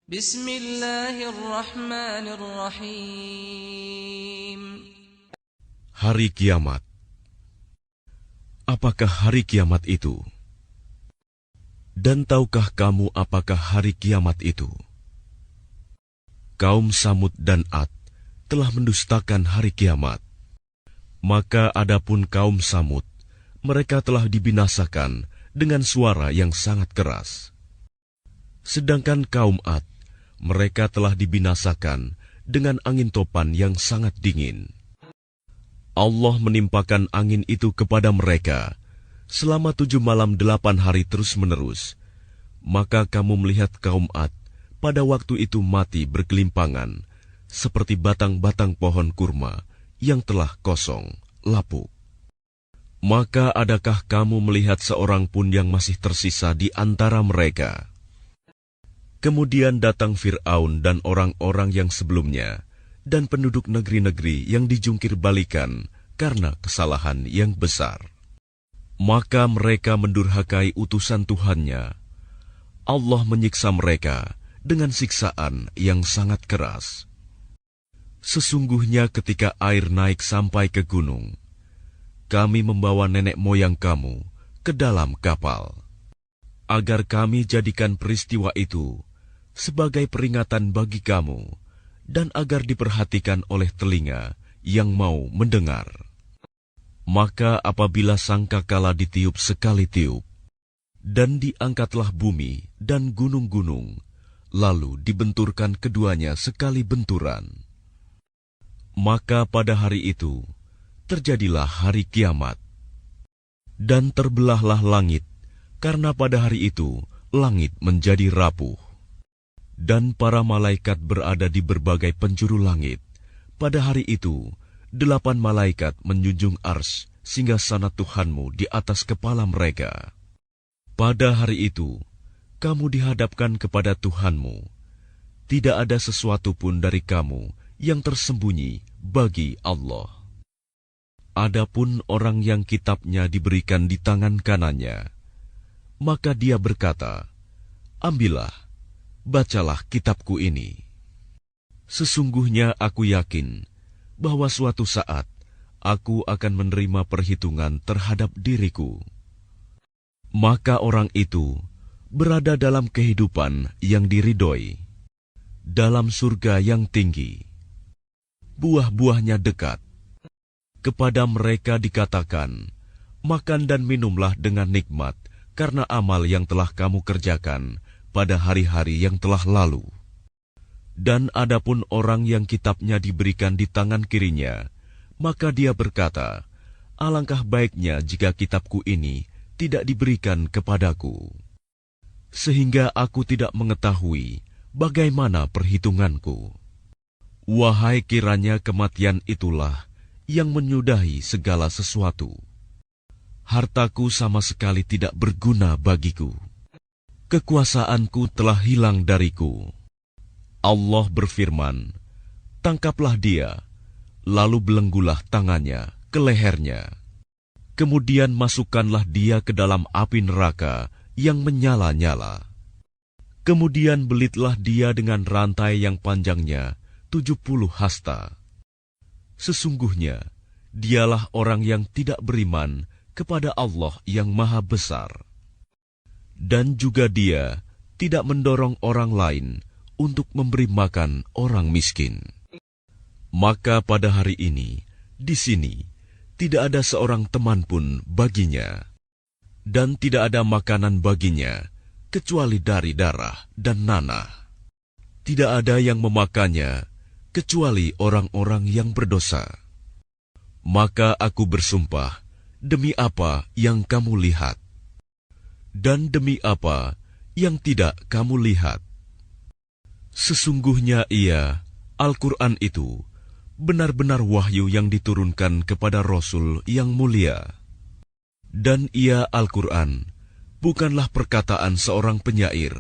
Bismillahirrahmanirrahim. Hari Kiamat. Apakah hari kiamat itu? Dan tahukah kamu apakah hari kiamat itu? Kaum Samud dan Ad telah mendustakan hari kiamat. Maka adapun kaum Samud, mereka telah dibinasakan dengan suara yang sangat keras. Sedangkan kaum Ad, mereka telah dibinasakan dengan angin topan yang sangat dingin. Allah menimpakan angin itu kepada mereka selama 7 malam 8 hari terus-menerus. Maka kamu melihat kaum Ad pada waktu itu mati bergelimpangan, seperti batang-batang pohon kurma yang telah kosong, lapuk. Maka adakah kamu melihat seorang pun yang masih tersisa di antara mereka? Kemudian datang Fir'aun dan orang-orang yang sebelumnya, dan penduduk negeri-negeri yang dijungkir balikan karena kesalahan yang besar. Maka mereka mendurhakai utusan Tuhannya. Allah menyiksa mereka dengan siksaan yang sangat keras. Sesungguhnya ketika air naik sampai ke gunung, kami membawa nenek moyang kamu ke dalam kapal, agar kami jadikan peristiwa itu sebagai peringatan bagi kamu, dan agar diperhatikan oleh telinga yang mau mendengar. Maka apabila sangkakala ditiup sekali tiup, dan diangkatlah bumi dan gunung-gunung, lalu dibenturkan keduanya sekali benturan. Maka pada hari itu, terjadilah hari kiamat. Dan terbelahlah langit, karena pada hari itu, langit menjadi rapuh. Dan para malaikat berada di berbagai penjuru langit. Pada hari itu, 8 malaikat menjunjung ars singgasana Tuhanmu di atas kepala mereka. Pada hari itu, kamu dihadapkan kepada Tuhanmu. Tidak ada sesuatu pun dari kamu yang tersembunyi bagi Allah. Adapun orang yang kitabnya diberikan di tangan kanannya, maka dia berkata, "Ambillah, bacalah kitabku ini. Sesungguhnya aku yakin bahwa suatu saat aku akan menerima perhitungan terhadap diriku." Maka orang itu berada dalam kehidupan yang diridhoi, dalam surga yang tinggi. Buah-buahnya dekat. Kepada mereka dikatakan, "Makan dan minumlah dengan nikmat karena amal yang telah kamu kerjakan pada hari-hari yang telah lalu." Dan adapun orang yang kitabnya diberikan di tangan kirinya, maka dia berkata, "Alangkah baiknya jika kitabku ini tidak diberikan kepadaku, sehingga aku tidak mengetahui bagaimana perhitunganku." Wahai kiranya kematian itulah yang menyudahi segala sesuatu. Hartaku sama sekali tidak berguna bagiku. Kekuasaanku telah hilang dariku. Allah berfirman, "Tangkaplah dia, lalu belenggulah tangannya ke lehernya. Kemudian masukkanlah dia ke dalam api neraka yang menyala-nyala. Kemudian belitlah dia dengan rantai yang panjangnya 70 hasta. Sesungguhnya dialah orang yang tidak beriman kepada Allah yang Maha Besar. Dan juga dia tidak mendorong orang lain untuk memberi makan orang miskin." Maka pada hari ini, di sini, tidak ada seorang teman pun baginya, dan tidak ada makanan baginya, kecuali dari darah dan nanah. Tidak ada yang memakannya, kecuali orang-orang yang berdosa. Maka aku bersumpah, demi apa yang kamu lihat, dan demi apa yang tidak kamu lihat. Sesungguhnya ia, Al-Quran itu, benar-benar wahyu yang diturunkan kepada Rasul yang mulia. Dan ia, Al-Quran, bukanlah perkataan seorang penyair.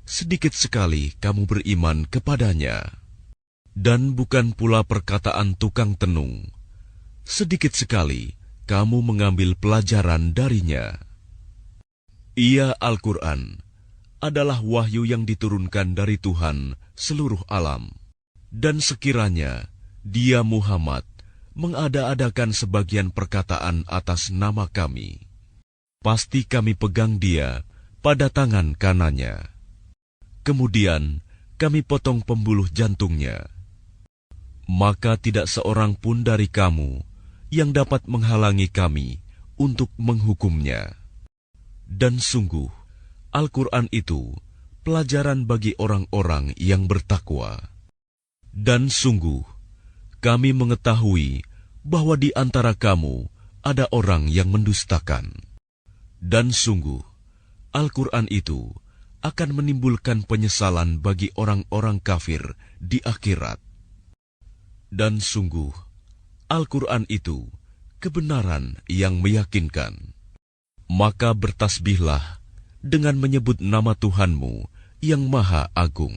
Sedikit sekali kamu beriman kepadanya. Dan bukan pula perkataan tukang tenung. Sedikit sekali kamu mengambil pelajaran darinya. Ia Al-Quran adalah wahyu yang diturunkan dari Tuhan seluruh alam. Dan sekiranya dia Muhammad mengada-adakan sebagian perkataan atas nama kami, pasti kami pegang dia pada tangan kanannya. Kemudian kami potong pembuluh jantungnya. Maka tidak seorang pun dari kamu yang dapat menghalangi kami untuk menghukumnya. Dan sungguh, Al-Quran itu pelajaran bagi orang-orang yang bertakwa. Dan sungguh, kami mengetahui bahwa di antara kamu ada orang yang mendustakan. Dan sungguh, Al-Quran itu akan menimbulkan penyesalan bagi orang-orang kafir di akhirat. Dan sungguh, Al-Quran itu kebenaran yang meyakinkan. Maka bertasbihlah dengan menyebut nama Tuhanmu yang Maha Agung.